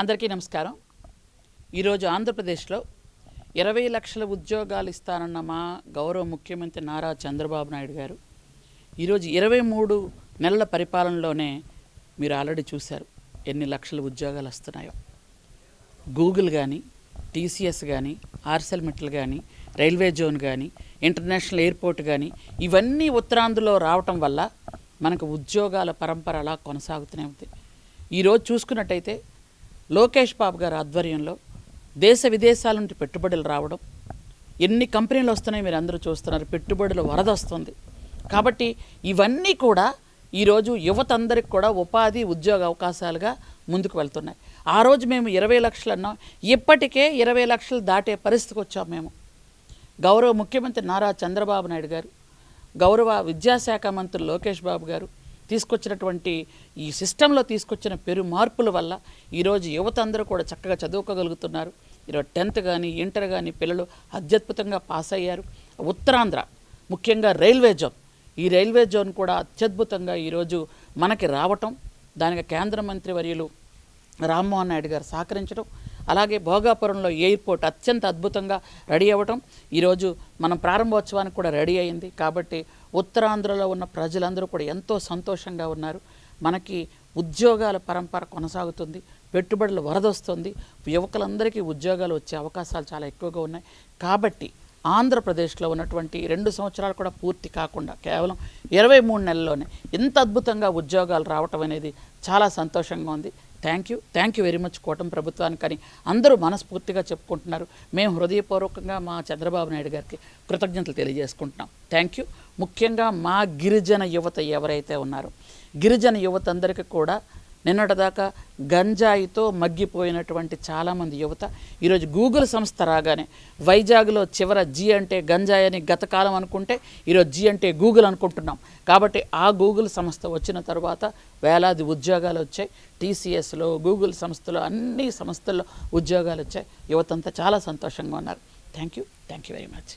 అందరికీ నమస్కారం. ఈరోజు ఆంధ్రప్రదేశ్లో 20 లక్షల ఉద్యోగాలు ఇస్తానన్న మా గౌరవ ముఖ్యమంత్రి నారా చంద్రబాబు నాయుడు గారు ఈరోజు 23 నెలల పరిపాలనలోనే మీరు ఆల్రెడీ చూశారు ఎన్ని లక్షల ఉద్యోగాలు వస్తున్నాయో. గూగుల్ కానీ, టీసీఎస్ కానీ, ఆర్సెల్ మెటల్ కానీ, రైల్వే జోన్ కానీ, ఇంటర్నేషనల్ ఎయిర్పోర్ట్ కానీ ఇవన్నీ ఉత్తరాంధ్రలో రావటం వల్ల మనకు ఉద్యోగాల పరంపర అలా కొనసాగుతూనే ఉంది. ఈరోజు చూసుకున్నట్టయితే లోకేష్ బాబు గారి ఆధ్వర్యంలో దేశ విదేశాల నుండి పెట్టుబడులు రావడం, ఎన్ని కంపెనీలు వస్తున్నాయి మీరు అందరూ చూస్తున్నారు, పెట్టుబడుల వరద వస్తుంది. కాబట్టి ఇవన్నీ కూడా ఈరోజు యువత అందరికి కూడా ఉపాధి ఉద్యోగ అవకాశాలుగా ముందుకు వెళ్తున్నాయి. ఆ రోజు మేము 20 లక్షలు అన్నాం, ఇప్పటికే 20 లక్షలు దాటే పరిస్థితికి వచ్చాం. మేము గౌరవ ముఖ్యమంత్రి నారా చంద్రబాబు నాయుడు గారు, గౌరవ విద్యాశాఖ మంత్రి లోకేష్ బాబు గారు తీసుకొచ్చినటువంటి ఈ సిస్టంలో తీసుకొచ్చిన పెరు మార్పుల వల్ల ఈరోజు యువత అందరూ కూడా చక్కగా చదువుకోగలుగుతున్నారు. ఈరోజు 10th కానీ ఇంటర్ కానీ పిల్లలు అత్యద్భుతంగా పాస్ అయ్యారు. ఉత్తరాంధ్ర ముఖ్యంగా ఈ రైల్వే జోన్ కూడా అత్యద్భుతంగా ఈరోజు మనకి రావటం, దానికి కేంద్ర మంత్రి వర్యులు రామ్మోహన్ నాయుడు గారు సహకరించడం, అలాగే భోగాపురంలో ఎయిర్పోర్ట్ అత్యంత అద్భుతంగా రెడీ అవ్వటం, ఈరోజు మనం ప్రారంభోత్సవానికి కూడా రెడీ అయింది. కాబట్టి ఉత్తరాంధ్రలో ఉన్న ప్రజలందరూ కూడా ఎంతో సంతోషంగా ఉన్నారు. మనకి ఉద్యోగాల పరంపర కొనసాగుతుంది, పెట్టుబడులు వరదొస్తుంది, యువకులందరికీ ఉద్యోగాలు వచ్చే అవకాశాలు చాలా ఎక్కువగా ఉన్నాయి. కాబట్టి ఆంధ్రప్రదేశ్లో ఉన్నటువంటి 2 సంవత్సరాలు కూడా పూర్తి కాకుండా కేవలం 23 నెలల్లోనే ఇంత అద్భుతంగా ఉద్యోగాలు రావటం అనేది చాలా సంతోషంగా ఉంది. థ్యాంక్ యూ వెరీ మచ్ కూటమి ప్రభుత్వానికని అందరూ మనస్ఫూర్తిగా చెప్పుకుంటున్నారు. మేము హృదయపూర్వకంగా మా చంద్రబాబు నాయుడు గారికి కృతజ్ఞతలు తెలియజేసుకుంటున్నాం. Thank you. ముఖ్యంగా మా గిరిజన యువత ఎవరైతే ఉన్నారో, గిరిజన యువత అందరికీ కూడా నిన్నటిదాకా గంజాయితో మగ్గిపోయినటువంటి చాలామంది యువత ఈరోజు గూగుల్ సంస్థ రాగానే వైజాగ్లో చివర జీ అంటే గంజాయి అని గతకాలం అనుకుంటే ఈరోజు జీ అంటే గూగుల్ అనుకుంటున్నాం. కాబట్టి ఆ గూగుల్ సంస్థ వచ్చిన తర్వాత వేలాది ఉద్యోగాలు వచ్చాయి. టీసీఎస్లో, గూగుల్ సంస్థలో, అన్ని సంస్థల్లో ఉద్యోగాలు వచ్చాయి. యువతంతా చాలా సంతోషంగా ఉన్నారు. Thank you very much.